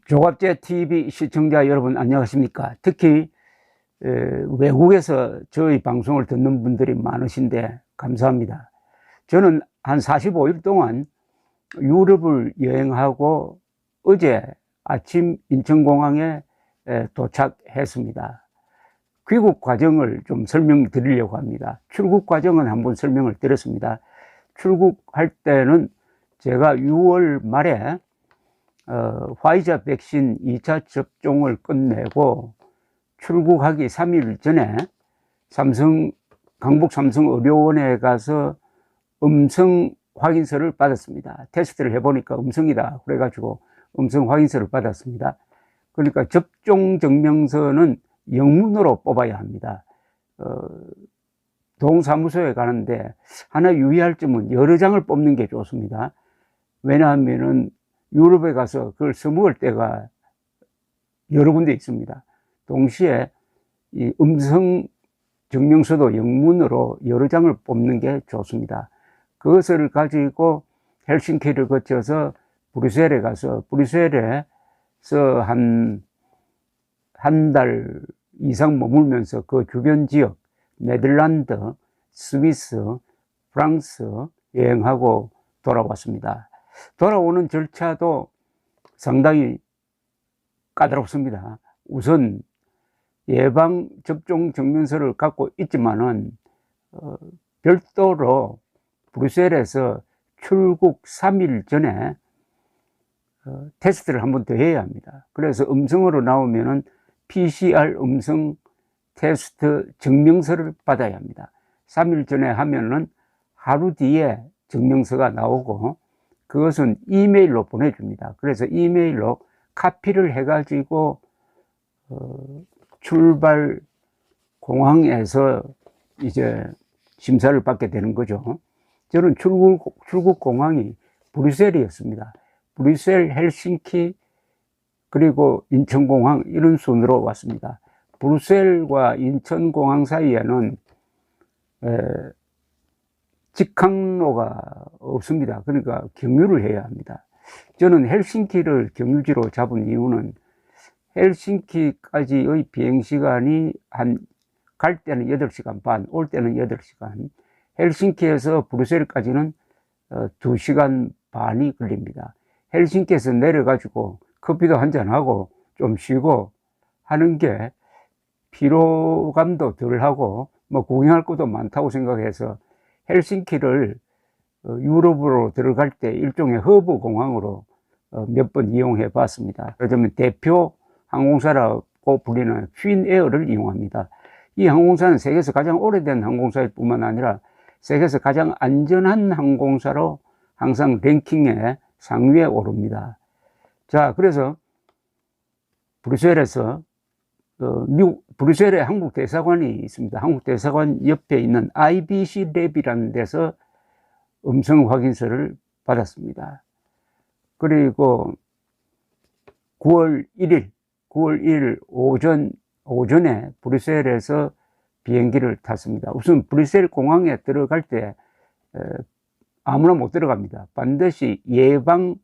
조갑제 TV 시청자 여러분 안녕하십니까? 특히 외국에서 저희 방송을 듣는 분들이 많으신데 감사합니다. 저는 한 45일 동안 유럽을 여행하고 어제 아침 인천공항에 도착했습니다. 귀국 과정을 좀 설명드리려고 합니다. 출국 과정은 한번 설명을 드렸습니다. 출국할 때는 제가 6월 말에 화이자 백신 2차 접종을 끝내고 출국하기 3일 전에 강북 삼성의료원에 가서 음성 확인서를 받았습니다. 테스트를 해보니까 음성이다 그래가지고 음성 확인서를 받았습니다. 그러니까 접종 증명서는 영문으로 뽑아야 합니다. 동사무소에 가는데 하나 유의할 점은 여러 장을 뽑는 게 좋습니다. 왜냐하면은 유럽에 가서 그걸 써먹을 때가 여러 군데 있습니다. 동시에 이 음성 증명서도 영문으로 여러 장을 뽑는 게 좋습니다. 그것을 가지고 헬싱키를 거쳐서 브뤼셀에 가서 브뤼셀에서 한 달 이상 머물면서 그 주변 지역 네덜란드, 스위스, 프랑스 여행하고 돌아왔습니다. 돌아오는 절차도 상당히 까다롭습니다. 우선 예방접종 증명서를 갖고 있지만은 별도로 브뤼셀에서 출국 3일 전에 테스트를 한 번 더 해야 합니다. 그래서 음성으로 나오면은 PCR 음성 테스트 증명서를 받아야 합니다. 3일 전에 하면은 하루 뒤에 증명서가 나오고 그것은 이메일로 보내줍니다. 그래서 이메일로 카피를 해가지고 출발 공항에서 이제 심사를 받게 되는 거죠. 저는 출국 공항이 브뤼셀이었습니다. 브뤼셀, 헬싱키, 그리고 인천공항 이런 순으로 왔습니다. 브뤼셀과 인천공항 사이에는 직항로가 없습니다. 그러니까 경유를 해야 합니다. 저는 헬싱키를 경유지로 잡은 이유는 헬싱키까지의 비행시간이 갈 때는 8시간 반, 올 때는 8시간, 헬싱키에서 브뤼셀까지는 2시간 반이 걸립니다. 헬싱키에서 내려가지고 커피도 한잔하고 좀 쉬고 하는 게 피로감도 덜하고 뭐 구경할 것도 많다고 생각해서 헬싱키를 유럽으로 들어갈 때 일종의 허브 공항으로 몇 번 이용해 봤습니다. 그러면 대표 항공사라고 불리는 퀸에어를 이용합니다. 이 항공사는 세계에서 가장 오래된 항공사일 뿐만 아니라 세계에서 가장 안전한 항공사로 항상 랭킹에 상위에 오릅니다. 자, 그래서 브뤼셀에서 브뤼셀에 한국 대사관이 있습니다. 한국 대사관 옆에 있는 IBC 랩이라는 데서 음성 확인서를 받았습니다. 그리고 9월 1일 오전에 브뤼셀에서 비행기를 탔습니다. 우선 브뤼셀 공항에 들어갈 때 아무나 못 들어갑니다. 반드시 예방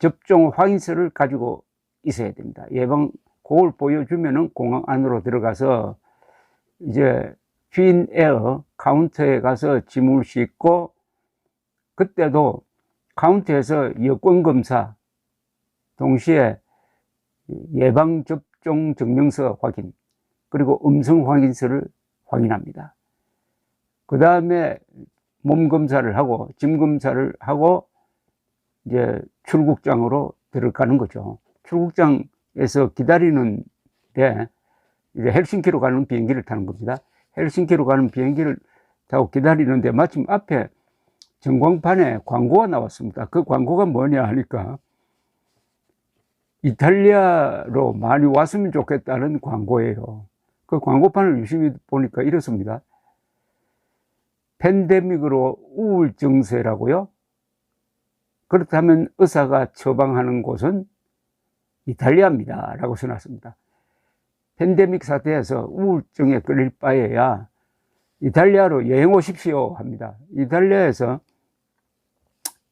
접종 확인서를 가지고 있어야 됩니다. 그걸 보여주면은 공항 안으로 들어가서 이제 퀸에어 카운터에 가서 짐을 싣고, 그때도 카운터에서 여권 검사, 동시에 예방 접종 증명서 확인, 그리고 음성 확인서를 확인합니다. 그 다음에 몸 검사를 하고 짐 검사를 하고 이제 출국장으로 들어가는 거죠. 출국장에서 기다리는데 이제 헬싱키로 가는 비행기를 타는 겁니다. 헬싱키로 가는 비행기를 타고 기다리는데 마침 앞에 전광판에 광고가 나왔습니다. 그 광고가 뭐냐 하니까 이탈리아로 많이 왔으면 좋겠다는 광고예요. 그 광고판을 유심히 보니까 이렇습니다. 팬데믹으로 우울 증세라고요? 그렇다면 의사가 처방하는 곳은 이탈리아입니다 라고 써놨습니다. 팬데믹 사태에서 우울증에 걸릴 바에야 이탈리아로 여행 오십시오 합니다. 이탈리아에서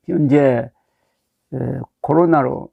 현재 코로나로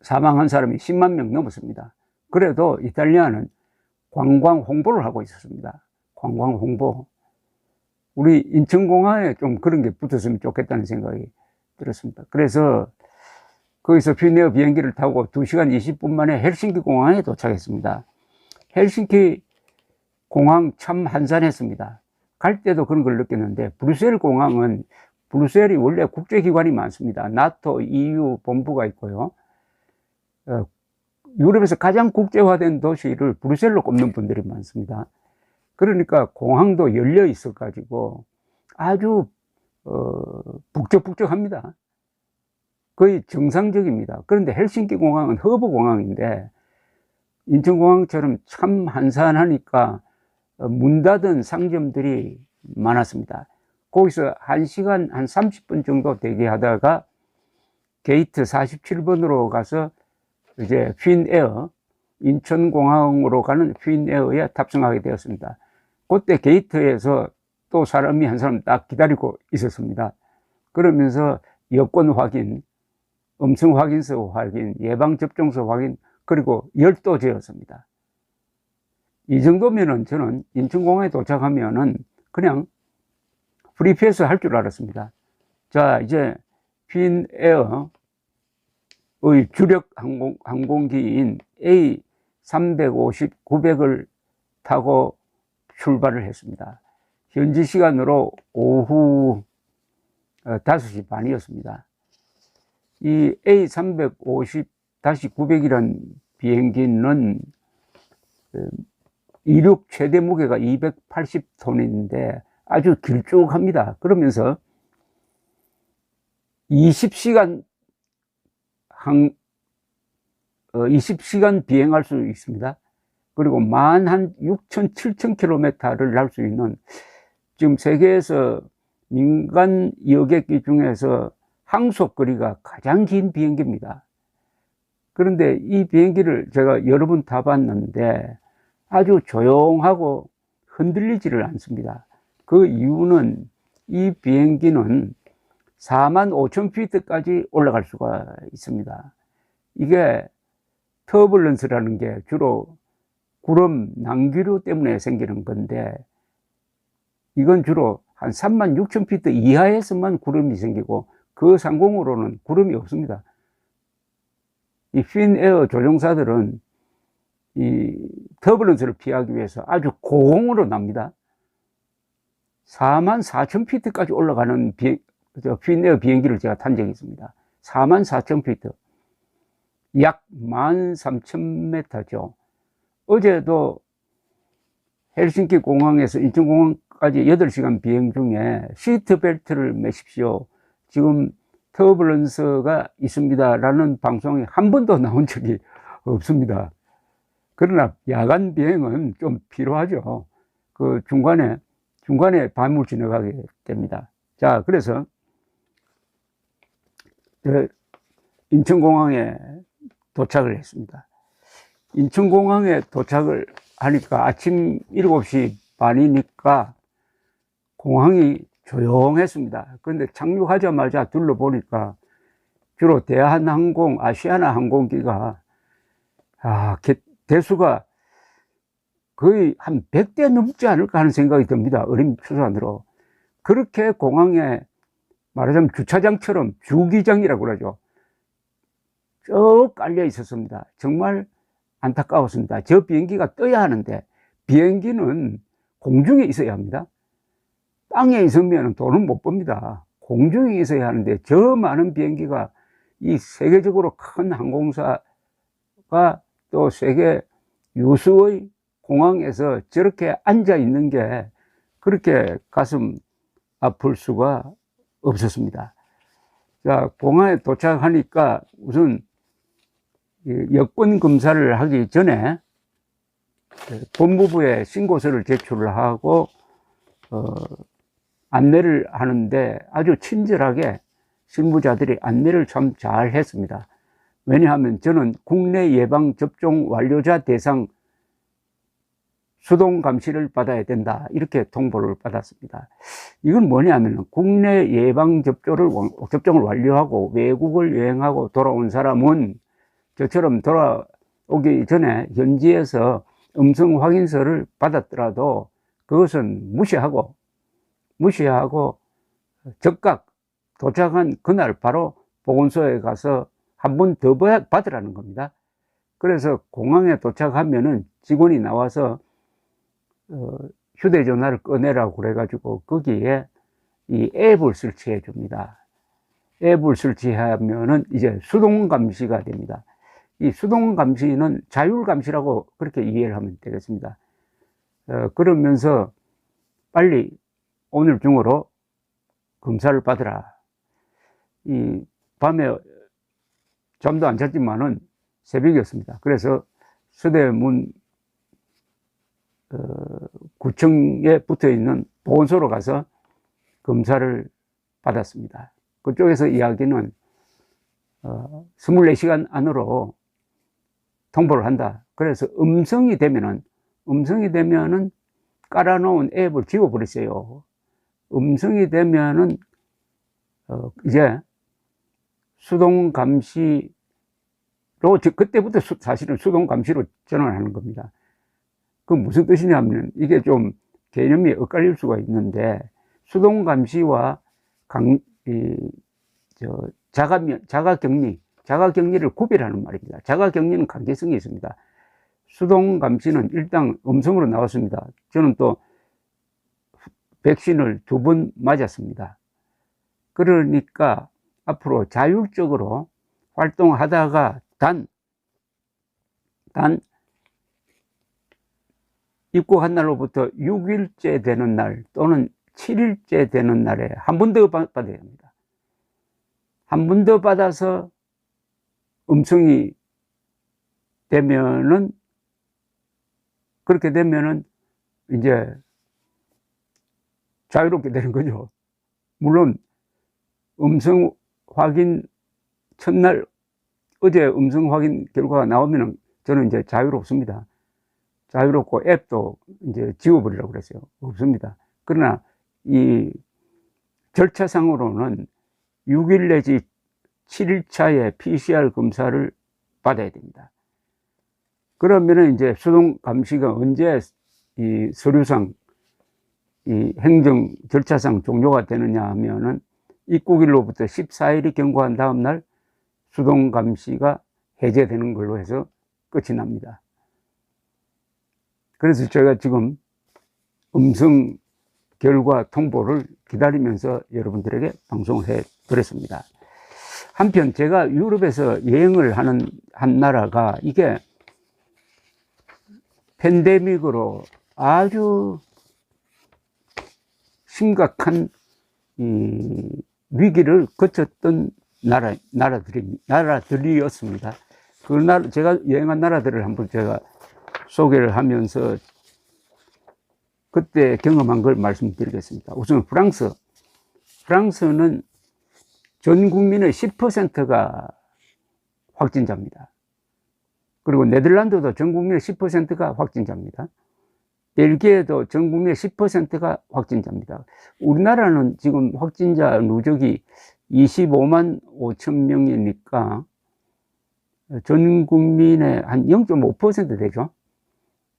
사망한 사람이 10만 명 넘었습니다. 그래도 이탈리아는 관광 홍보를 하고 있었습니다. 관광 홍보. 우리 인천공항에 좀 그런 게 붙었으면 좋겠다는 생각이 들었습니다. 그래서 거기서 핀에어 비행기를 타고 2시간 20분 만에 헬싱키 공항에 도착했습니다. 헬싱키 공항 참 한산했습니다. 갈 때도 그런 걸 느꼈는데, 브뤼셀 공항은, 브뤼셀이 원래 국제기관이 많습니다. 나토, EU 본부가 있고요. 유럽에서 가장 국제화된 도시를 브뤼셀로 꼽는 분들이 많습니다. 그러니까 공항도 열려 있어 가지고 아주 북적북적합니다. 거의 정상적입니다. 그런데 헬싱키 공항은 허브 공항인데 인천공항처럼 참 한산하니까 문 닫은 상점들이 많았습니다. 거기서 1시간 한 30분 정도 대기하다가 게이트 47번으로 가서 이제 핀에어, 인천공항으로 가는 핀에어에 탑승하게 되었습니다. 그때 게이트에서 또 사람이 한 사람 딱 기다리고 있었습니다. 그러면서 여권 확인, 음성 확인서 확인, 예방접종서 확인, 그리고 열도 재었습니다. 이 정도면은 저는 인천공항에 도착하면은 그냥 프리패스 할 줄 알았습니다. 자, 이제 핀에어의 주력 항공기인 A350, 900을 타고 출발을 했습니다. 현지 시간으로 오후 5시 반이었습니다. 이 A350-900이란 비행기는 이륙 최대 무게가 280톤인데 아주 길쭉합니다. 그러면서 20시간 비행할 수 있습니다. 그리고 만 한 6,000, 7,000km를 날 수 있는, 지금 세계에서 민간 여객기 중에서 항속 거리가 가장 긴 비행기입니다. 그런데 이 비행기를 제가 여러 번 타봤는데 아주 조용하고 흔들리지를 않습니다. 그 이유는 이 비행기는 45,000피트까지 올라갈 수가 있습니다. 이게 터뷸런스라는 게 주로 구름 난기류 때문에 생기는 건데, 이건 주로 한 36,000피트 이하에서만 구름이 생기고 그 상공으로는 구름이 없습니다. 이 핀에어 조종사들은 이 터뷸런스를 피하기 위해서 아주 고공으로 납니다. 44,000피트까지 올라가는 핀에어 비행기를 제가 탄 적이 있습니다. 44,000피트. 약 13,000m죠. 어제도 헬싱키 공항에서 인천공항까지 8시간 비행 중에 시트벨트를 매십시오, 지금 터뷸런스가 있습니다 라는 방송이 한 번도 나온 적이 없습니다. 그러나 야간 비행은 좀 필요하죠. 그 중간에 밤을 지나가게 됩니다. 자, 그래서 인천공항에 도착을 했습니다. 인천공항에 도착을 하니까 아침 7시 반이니까 공항이 조용했습니다. 그런데 착륙하자마자 둘러보니까 주로 대한항공, 아시아나 항공기가 대수가 거의 한 100대 넘지 않을까 하는 생각이 듭니다. 어림추산으로. 그렇게 공항에 말하자면 주차장처럼 주기장이라고 그러죠. 쭉 깔려 있었습니다. 정말 안타까웠습니다. 저 비행기가 떠야 하는데 비행기는 공중에 있어야 합니다. 땅에 있으면 돈은 못 법니다. 공중에 있어야 하는데 저 많은 비행기가, 이 세계적으로 큰 항공사가 또 세계 유수의 공항에서 저렇게 앉아 있는 게 그렇게 가슴 아플 수가 없었습니다. 자, 공항에 도착하니까 우선 여권 검사를 하기 전에 법무부에 신고서를 제출을 하고 안내를 하는데 아주 친절하게 실무자들이 안내를 참 잘 했습니다. 왜냐하면 저는 국내 예방접종 완료자 대상 수동 감시를 받아야 된다. 이렇게 통보를 받았습니다. 이건 뭐냐면 국내 예방 접종을 완료하고 외국을 여행하고 돌아온 사람은 저처럼 돌아오기 전에 현지에서 음성 확인서를 받았더라도 그것은 무시하고 즉각 도착한 그날 바로 보건소에 가서 한 번 더 받으라는 겁니다. 그래서 공항에 도착하면은 직원이 나와서 휴대전화를 꺼내라고 그래가지고 거기에 이 앱을 설치해 줍니다. 앱을 설치하면은 이제 수동 감시가 됩니다. 이 수동 감시는 자율 감시라고 그렇게 이해를 하면 되겠습니다. 그러면서 빨리 오늘 중으로 검사를 받으라. 이 밤에 잠도 안 잤지만은 새벽이었습니다. 그래서 서대문 구청에 붙어 있는 보건소로 가서 검사를 받았습니다. 그쪽에서 이야기는 24시간 안으로 통보를 한다. 그래서 음성이 되면은 깔아놓은 앱을 지워버리세요. 음성이 되면은 이제 수동 감시로 그때부터 사실은 수동 감시로 전환하는 겁니다. 그 무슨 뜻이냐면 이게 좀 개념이 엇갈릴 수가 있는데 수동 감시와 자가격리를 구별하는 말입니다. 자가격리는 강제성이 있습니다. 수동 감시는 일단 음성으로 나왔습니다. 저는 또 백신을 2번 맞았습니다. 그러니까 앞으로 자율적으로 활동하다가 단 입국한 날로부터 6일째 되는 날 또는 7일째 되는 날에 한 번 더 받아야 합니다. 한 번 더 받아서 음성이 되면은, 그렇게 되면은 이제 자유롭게 되는 거죠. 물론 음성 확인 첫날 어제 음성 확인 결과가 나오면은 저는 이제 자유롭습니다. 자유롭고 앱도 이제 지워버리라고 그랬어요. 없습니다. 그러나 이 절차상으로는 6일 내지 7일 차에 PCR 검사를 받아야 됩니다. 그러면은 이제 수동 감시가 언제 이 서류상 이 행정 절차상 종료가 되느냐 하면은 입국일로부터 14일이 경과한 다음 날 수동 감시가 해제되는 걸로 해서 끝이 납니다. 그래서 제가 지금 음성 결과 통보를 기다리면서 여러분들에게 방송을 해 드렸습니다. 한편 제가 유럽에서 여행을 하는 한 나라가 이게 팬데믹으로 아주 심각한 이 위기를 거쳤던 나라들이었습니다. 제가 여행한 나라들을 한번 제가 소개를 하면서 그때 경험한 걸 말씀드리겠습니다. 우선 프랑스는 전 국민의 10%가 확진자입니다. 그리고 네덜란드도 전 국민의 10%가 확진자입니다. 벨기에도 전 국민의 10%가 확진자입니다. 우리나라는 지금 확진자 누적이 25만 5천 명이니까 전 국민의 한 0.5% 되죠.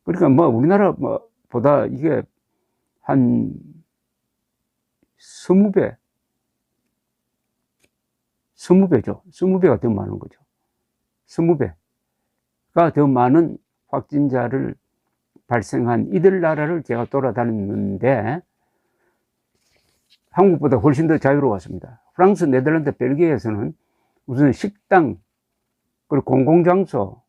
그러니까 뭐 우리나라보다 이게 한 20배죠. 20배가 더 많은 거죠. 20배가 더 많은 확진자를 발생한 이들 나라를 제가 돌아다녔는데 한국보다 훨씬 더 자유로웠습니다. 프랑스, 네덜란드, 벨기에에서는 우선 식당 그리고 공공장소에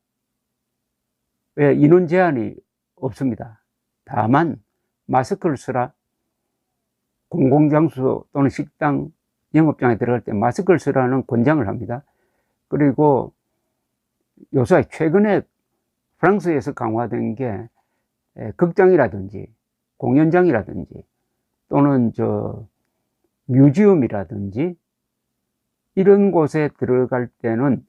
인원 제한이 없습니다. 다만 마스크를 쓰라, 공공장소 또는 식당 영업장에 들어갈 때 마스크를 쓰라는 권장을 합니다. 그리고 요새 최근에 프랑스에서 강화된 게 극장이라든지 공연장이라든지 또는 뮤지엄이라든지 이런 곳에 들어갈 때는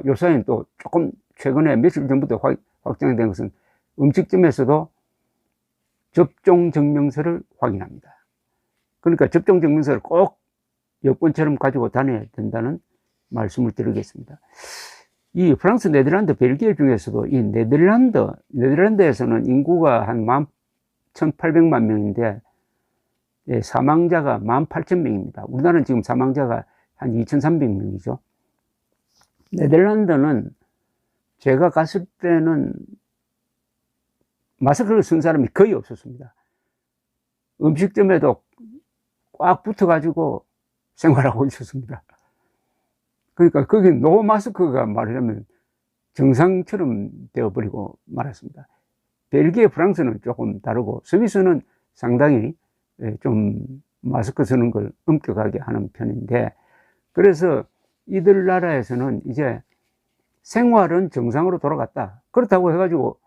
요새는 또 조금 최근에 며칠 전부터 확정된 것은 음식점에서도 접종증명서를 확인합니다. 그러니까 접종증명서를 꼭 여권처럼 가지고 다녀야 된다는 말씀을 드리겠습니다. 이 프랑스, 네덜란드, 벨기에 중에서도 이 네덜란드에서는 인구가 한 1,800만 명인데 사망자가 18,000명입니다. 우리나라는 지금 사망자가 한 2,300명이죠. 네덜란드는 제가 갔을 때는 마스크를 쓴 사람이 거의 없었습니다. 음식점에도 꽉 붙어가지고 생활하고 있었습니다. 그러니까 거기 노 마스크가 말하자면 정상처럼 되어버리고 말았습니다. 벨기에, 프랑스는 조금 다르고 스위스는 상당히 좀 마스크 쓰는 걸 엄격하게 하는 편인데, 그래서 이들 나라에서는 이제 생활은 정상으로 돌아갔다. 그렇다고 해가지고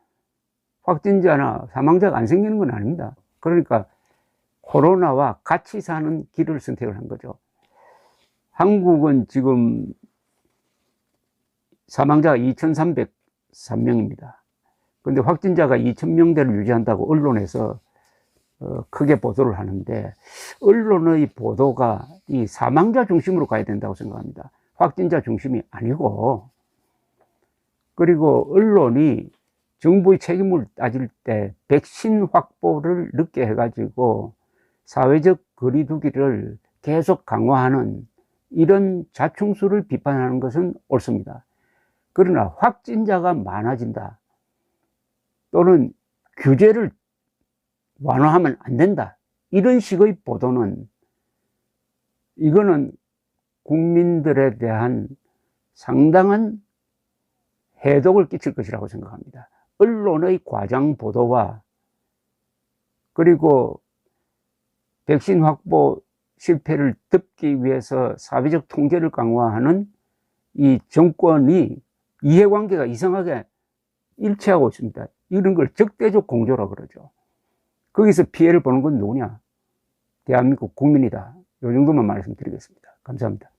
확진자나 사망자가 안 생기는 건 아닙니다. 그러니까 코로나와 같이 사는 길을 선택을 한 거죠. 한국은 지금 사망자가 2,303명입니다. 근데 확진자가 2,000명대를 유지한다고 언론에서 크게 보도를 하는데, 언론의 보도가 이 사망자 중심으로 가야 된다고 생각합니다. 확진자 중심이 아니고. 그리고 언론이 정부의 책임을 따질 때 백신 확보를 늦게 해가지고 사회적 거리두기를 계속 강화하는 이런 자충수를 비판하는 것은 옳습니다. 그러나 확진자가 많아진다, 또는 규제를 완화하면 안 된다, 이런 식의 보도는 이거는 국민들에 대한 상당한 해독을 끼칠 것이라고 생각합니다. 언론의 과장 보도와 그리고 백신 확보 실패를 덮기 위해서 사회적 통제를 강화하는 이 정권이 이해관계가 이상하게 일치하고 있습니다. 이런 걸 적대적 공조라 그러죠. 거기서 피해를 보는 건 누구냐? 대한민국 국민이다. 이 정도만 말씀드리겠습니다. 감사합니다.